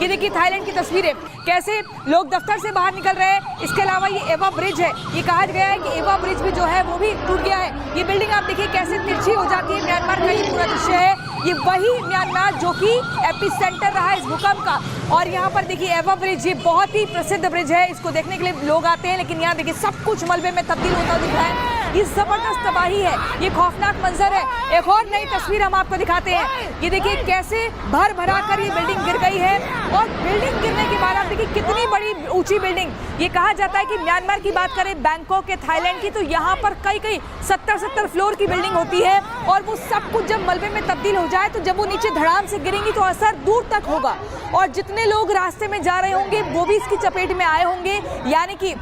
ये देखिए थाईलैंड की तस्वीरें, कैसे लोग दफ्तर से बाहर निकल रहे हैं। इसके अलावा ये एवा ब्रिज है, ये कहा गया है कि एवा ब्रिज भी जो है वो भी टूट गया है। ये बिल्डिंग आप देखिए कैसे तिरछी हो जाती है। म्यांमार का ये पूरा दृश्य है, ये वही म्यांमार जो कि एपिसेंटर रहा इस भूकंप का। और यहाँ पर देखिए एवा ब्रिज, ये बहुत ही प्रसिद्ध ब्रिज है, इसको देखने के लिए लोग आते हैं, लेकिन यहाँ देखिए सब कुछ मलबे में तब्दील होता दिख रहा है। ये जबरदस्त तबाही है, ये खौफनाक मंजर है। एक और नई तस्वीर हम आपको दिखाते हैं, ये देखिए कैसे भर भरा कर ये बिल्डिंग गिर गई है। और बिल्डिंग गिरने के बाद आप देखिए कितनी बड़ी ऊंची बिल्डिंग। ये कहा जाता है कि म्यांमार की बात करें, बैंकॉक के, थाईलैंड की, तो यहाँ पर कई 70 फ्लोर की बिल्डिंग होती है। और वो सब कुछ जब मलबे में तब्दील हो जाए तो जब वो नीचे धड़ाम से गिरेंगी तो असर दूर तक होगा। और जितने लोग रास्ते में जा रहे होंगे वो भी इसकी चपेट में आए होंगे। यानी कि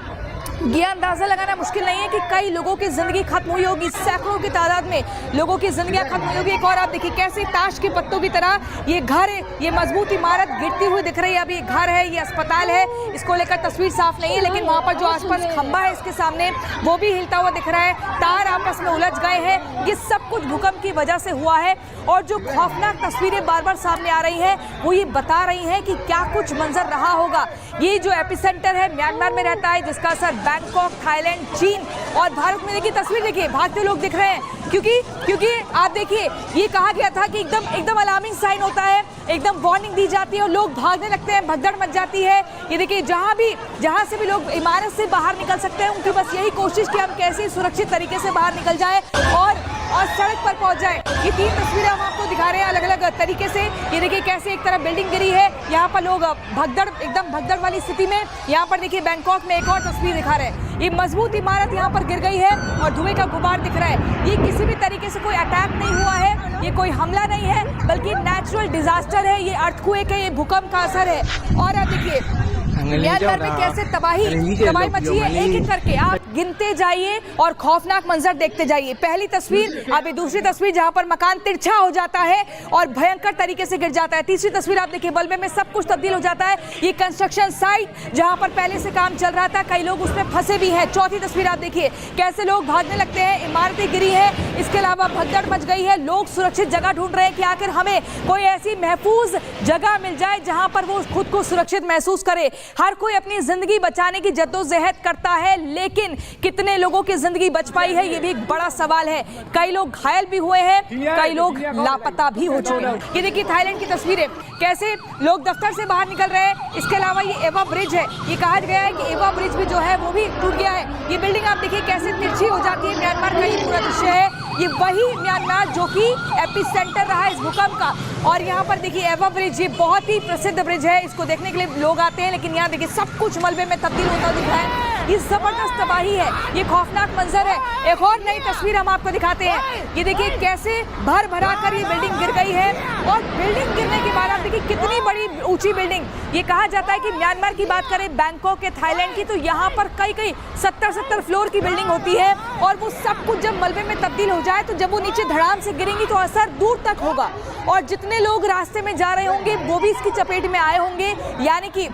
ये अंदाजा लगाना मुश्किल नहीं है कि कई लोगों की जिंदगी खत्म हुई होगी, सैकड़ों की तादाद में लोगों की जिंदगियां खत्म हुई होगी। एक और आप देखिए कैसे ताश के पत्तों की तरह ये घर, ये मजबूत इमारत गिरती हुई दिख रही है। अभी घर है, ये अस्पताल है, इसको लेकर तस्वीर साफ नहीं है, लेकिन वहां पर जो आसपास खंबा है इसके सामने वो भी हिलता हुआ दिख रहा है। तार आपस में उलझ गए हैं। ये सब कुछ भूकंप की वजह से हुआ है। और जो खौफनाक तस्वीरें बार बार सामने आ रही है वो ये बता रही है कि क्या कुछ मंजर रहा होगा। ये जो एपिसेंटर है म्यांमार में रहता है, जिसका असर बैंकॉक, थाईलैंड, चीन और भारत में देखिए तस्वीर देखिए, भागते लोग दिख रहे हैं। क्योंकि आप देखिए ये कहा गया था कि एकदम अलार्मिंग साइन होता है, एकदम वार्निंग दी जाती है और लोग भागने लगते हैं, भगदड़ मच जाती है। ये देखिए जहां से भी लोग इमारत से बाहर निकल सकते हैं, उनकी बस यही कोशिश कि हम कैसे सुरक्षित तरीके से बाहर निकल जाए और सड़क पर पहुंच जाए। ये 3 तस्वीरें हम आपको दिखा रहे हैं अलग अलग तरीके से। ये देखिए कैसे एक तरफ बिल्डिंग गिरी है, यहाँ पर लोग एकदम भगदड़ वाली स्थिति में। यहाँ पर देखिए बैंकॉक में एक और तस्वीर दिखा रहे हैं, ये मजबूत इमारत यहाँ पर गिर गई है और धुएं का गुबार दिख रहा है। ये किसी भी तरीके से कोई अटैक नहीं हुआ है, ये कोई हमला नहीं है, बल्कि नेचुरल डिजास्टर है, ये अर्थक्वेक है, ये भूकंप का असर है। और आप देखिए म्यांमार में कैसे तबाही मची है। एक एक करके आप गिनते जाइए और खौफनाक मंजर देखते जाइए। पहली तस्वीर, अभी दूसरी तस्वीर जहां पर मकान तिरछा हो जाता है और भयंकर तरीके से गिर जाता है। तीसरी तस्वीर आप देखिए, मलबे में सब कुछ तब्दील हो जाता है। ये कंस्ट्रक्शन साइट जहां पर पहले से काम चल रहा था, कई लोग उसमें फंसे भी हैं। चौथी तस्वीर आप देखिए कैसे लोग भागने लगते हैं, इमारतें गिरी है, इसके अलावा भगदड़ मच गई है। लोग सुरक्षित जगह ढूंढ रहे हैं कि आखिर हमें कोई ऐसी महफूज जगह मिल जाए जहां पर वो खुद को सुरक्षित महसूस करे। हर कोई अपनी जिंदगी बचाने की जद्दोजहद करता है, लेकिन कितने लोगों की जिंदगी बच पाई है ये भी एक बड़ा सवाल है। कई लोग घायल भी हुए हैं, कई लोग लापता भी हो चुके हैं। ये देखिए थाईलैंड की तस्वीरें, कैसे लोग दफ्तर से बाहर निकल रहे हैं। इसके अलावा ये एवा ब्रिज है, ये कहा गया है कि एवा ब्रिज भी जो है वो भी टूट गया है। ये बिल्डिंग आप देखिए कैसे तिरछी हो जाती है। म्यांमार का ये पूरा दृश्य है, ये वही म्यांमार जो कि एपिसेंटर रहा इस भूकंप का। और यहाँ पर देखिए एवा ब्रिज, ये बहुत ही प्रसिद्ध ब्रिज है, इसको देखने के लिए लोग आते हैं, लेकिन यहाँ देखिए सब कुछ मलबे में तब्दील होता दिख रहा है। ये जबरदस्त तबाही है, ये खौफनाक मंजर है। एक और नई तस्वीर हम आपको दिखाते हैं, ये देखिए कैसे भर भरा कर ये बिल्डिंग गिर गई है। और बिल्डिंग गिरने के बाद आप देखिए कितनी बड़ी ऊंची बिल्डिंग। ये कहा जाता है कि म्यांमार की बात करें, बैंकॉक के, थाईलैंड की, तो यहाँ पर कई 70 फ्लोर की बिल्डिंग होती है। और वो सब कुछ जब मलबे में तब्दील हो जाए तो जब वो नीचे धड़ाम से गिरेंगी तो असर दूर तक होगा। और जितने लोग रास्ते में जा रहे होंगे वो भी इसकी चपेट में आए होंगे। यानी कि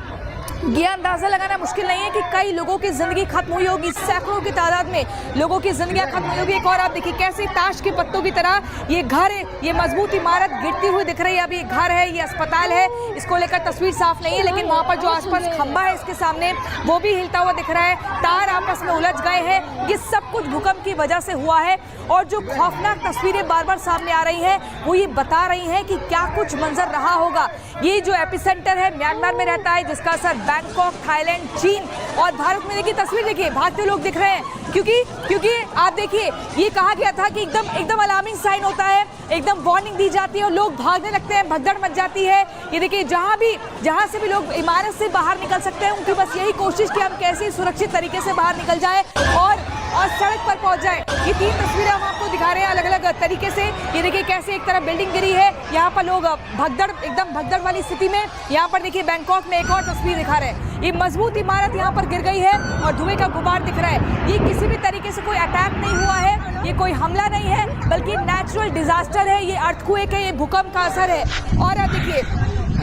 ये अंदाजा लगाना मुश्किल नहीं है कि कई लोगों की जिंदगी खत्म हुई होगी, सैकड़ों की तादाद में लोगों की जिंदगियां खत्म हुई होगी। एक और आप देखिए कैसे ताश के पत्तों की तरह ये घर, ये मजबूत इमारत गिरती हुई दिख रही है। अभी घर है, ये अस्पताल है, इसको लेकर तस्वीर साफ नहीं है, लेकिन वहां पर जो आसपास खंबा है इसके सामने वो भी हिलता हुआ दिख रहा है। तार आपस में उलझ गए हैं। ये सब कुछ भूकंप की वजह से हुआ है। और जो खौफनाक तस्वीरें बार बार सामने आ रही है वो ये बता रही है कि क्या कुछ मंजर रहा होगा। ये जो एपिसेंटर है म्यांमार में रहता है, जिसका असर बैंकॉक, थाईलैंड, चीन और भारत में देखिए तस्वीर देखिए, भागते लोग दिख रहे हैं। क्योंकि आप देखिए ये कहा गया था कि एकदम अलार्मिंग साइन होता है, एकदम वार्निंग दी जाती है और लोग भागने लगते हैं, भगदड़ मच जाती है। ये देखिए जहां से भी लोग इमारत से बाहर निकल सकते हैं, उनकी बस यही कोशिश कि हम कैसे सुरक्षित तरीके से बाहर निकल जाए और सड़क पर पहुंच जाए। ये 3 तस्वीरें हम आपको दिखा रहे हैं अलग अलग तरीके से। ये देखिए कैसे एक तरफ बिल्डिंग गिरी है, यहाँ पर लोग एकदम भगदड़ वाली स्थिति में। यहाँ पर देखिए बैंकॉक में एक और तस्वीर दिखा रहे हैं, ये मजबूत इमारत यहाँ पर गिर गई है और धुएं का गुबार दिख रहा है। ये किसी भी तरीके से कोई अटैक नहीं हुआ है, ये कोई हमला नहीं है, बल्कि नेचुरल डिजास्टर है, ये अर्थक्वेक है, ये भूकंप का असर है। और आप देखिए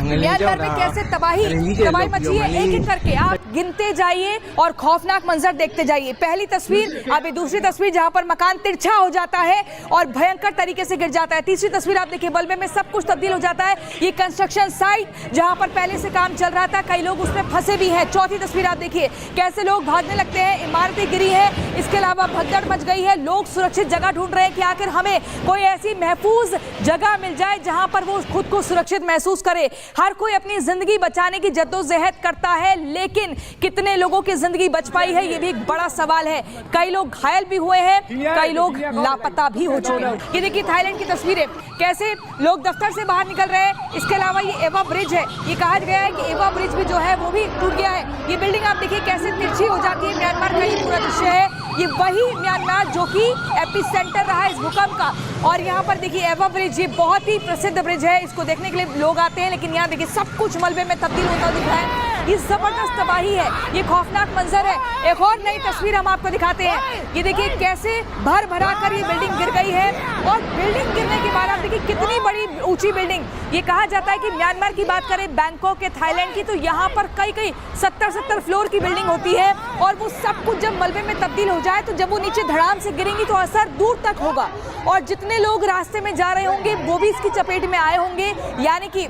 म्यांमार में कैसे तबाही मची है, एक एक करके आप गिनते जाइए और खौफनाक मंजर देखते जाइए। पहली तस्वीर, अभी दूसरी तस्वीर जहां पर मकान तिरछा हो जाता है और भयंकर तरीके से गिर जाता है। तीसरी तस्वीर आप देखिए, मलबे में सब कुछ तब्दील हो जाता है। ये कंस्ट्रक्शन साइट जहां पर पहले से काम चल रहा था, कई लोग उसमें फंसे भी हैं। चौथी तस्वीर आप देखिए, कैसे लोग भागने लगते हैं, इमारतें गिरी है, इसके अलावा भगदड़ मच गई है। लोग सुरक्षित जगह ढूंढ रहे हैं कि आखिर हमें कोई ऐसी महफूज जगह मिल जाए जहां पर वो खुद को सुरक्षित महसूस करे। हर कोई अपनी जिंदगी बचाने की जद्दोजहद करता है, लेकिन कितने लोगों की जिंदगी बच पाई है, ये भी एक बड़ा सवाल है। कई लोग घायल भी हुए हैं, कई लोग लापता भी हो चुके हैं। ये देखिए थाईलैंड की तस्वीरें, कैसे लोग दफ्तर से बाहर निकल रहे हैं। इसके अलावा ये एवा ब्रिज है, ये कहा गया है कि एवा ब्रिज भी जो है वो भी टूट गया है। ये बिल्डिंग आप देखिए कैसे तिरछी हो जाती है। म्यांमार का ये पूरा दृश्य है, ये वही म्यांमार जो कि एपिसेंटर रहा इस भूकंप का। और यहाँ पर देखिए एवा ब्रिज, ये बहुत ही प्रसिद्ध ब्रिज है, इसको देखने के लिए लोग आते हैं, लेकिन यहाँ देखिए सब कुछ मलबे में तब्दील होता दिख रहा है। ये जबरदस्त तबाही है, ये खौफनाक मंजर है। एक और नई तस्वीर हम आपको दिखाते हैं। ये देखिए कैसे भर भरा कर ये बिल्डिंग गिर गई है, और बिल्डिंग गिरने के बाद आप देखिए कितनी बड़ी ऊंची बिल्डिंग। ये कहा जाता है कि म्यांमार की बात करें, बैंकॉक के, थाईलैंड की, तो यहाँ पर कई 70 फ्लोर की बिल्डिंग होती है, और वो सब कुछ जब मलबे में तब्दील हो जाए तो जब वो नीचे धड़ाम से गिरेंगी तो असर दूर तक होगा, और जितने लोग रास्ते में जा रहे होंगे वो भी इसकी चपेट में आए होंगे। यानी कि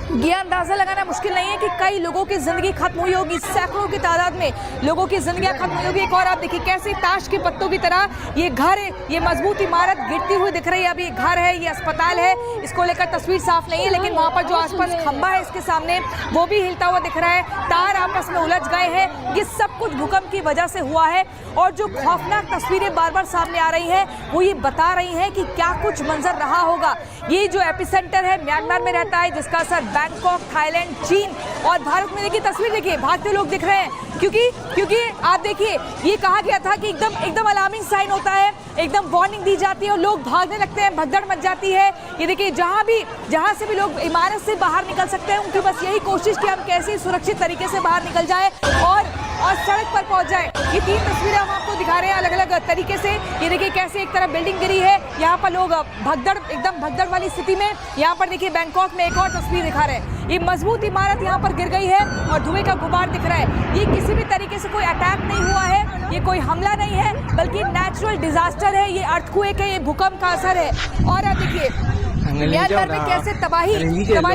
ये अंदाजा लगाना मुश्किल नहीं है कि कई लोगों की जिंदगी खत्म हुई होगी, सैकड़ों की तादाद में लोगों की जिंदगियां खत्म हुई होगी। एक और आप देखिए कैसे ताश के पत्तों की तरह ये घर, ये मजबूत इमारत गिरती हुई दिख रही है। अभी ये घर है, ये अस्पताल है, इसको लेकर तस्वीर साफ नहीं है, लेकिन वहां पर जो आसपास खंबा है इसके सामने, वो भी हिलता हुआ दिख रहा है। तार आपस में उलझ गए हैं। ये सब कुछ भूकंप की वजह से हुआ है, और जो खौफनाक तस्वीरें बार बार सामने आ रही हैं वो ये बता रही हैं कि क्या कुछ मंजर रहा होगा। ये जो एपिसेंटर है म्यांमार में रहता है, जिसका असर बैंकॉक, थाईलैंड, चीन और भारत में देखिए तस्वीर देखिए, भागते लोग दिख रहे हैं, क्योंकि आप देखिए ये कहा गया था कि एकदम अलार्मिंग साइन होता है, एकदम वार्निंग दी जाती है और लोग भागने लगते हैं, भगदड़ मच जाती है। ये देखिए जहां से भी लोग इमारत से बाहर निकल सकते हैं, उनकी बस यही कोशिश कि हम कैसे सुरक्षित तरीके से बाहर निकल जाए और सड़क पर पहुंच जाए। ये 3 तस्वीरें हम आपको दिखा रहे हैं अलग अलग तरीके से। ये देखिए कैसे एक तरफ बिल्डिंग गिरी है, यहाँ पर लोग भगदड़ वाली स्थिति में। यहाँ पर देखिए बैंकॉक में एक और तस्वीर दिखा रहे हैं, ये मजबूत इमारत यहाँ पर गिर गई है और धुएं का गुबार दिख रहा है। ये किसी भी तरीके से कोई अटैक नहीं हुआ है, ये कोई हमला नहीं है, बल्कि नेचुरल डिजास्टर है, ये अर्थक्वेक है, ये भूकंप का असर है। और आप देखिए म्यांमार में कैसे तबाही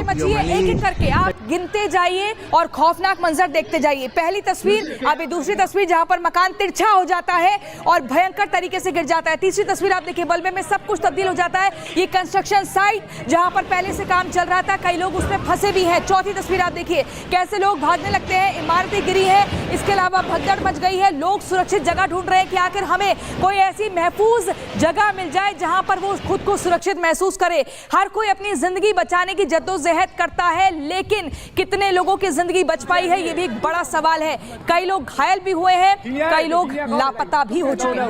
मची है, एक एक करके आप गिनते जाइए और खौफनाक मंजर देखते जाइए। पहली तस्वीर, अभी दूसरी तस्वीर जहां पर मकान तिरछा हो जाता है और भयंकर तरीके से गिर जाता है। तीसरी तस्वीर आप देखिए, मलबे में सब कुछ तब्दील हो जाता है। ये कंस्ट्रक्शन साइट जहां पर पहले से काम चल रहा था, कई लोग उसमें फंसे भी हैं। चौथी तस्वीर आप देखिए, कैसे लोग भागने लगते हैं, इमारतें गिरी है, इसके अलावा भगदड़ मच गई है। लोग सुरक्षित जगह ढूंढ रहे हैं कि आखिर हमें कोई ऐसी महफूज जगह मिल जाए जहां पर वो खुद को सुरक्षित महसूस करे। हर कोई अपनी जिंदगी बचाने की जद्दोजहद करता है, लेकिन कितने लोगों की जिंदगी बच पाई है, ये भी एक बड़ा सवाल है। कई लोग घायल भी हुए हैं, कई लोग लापता भी हो चुके हैं।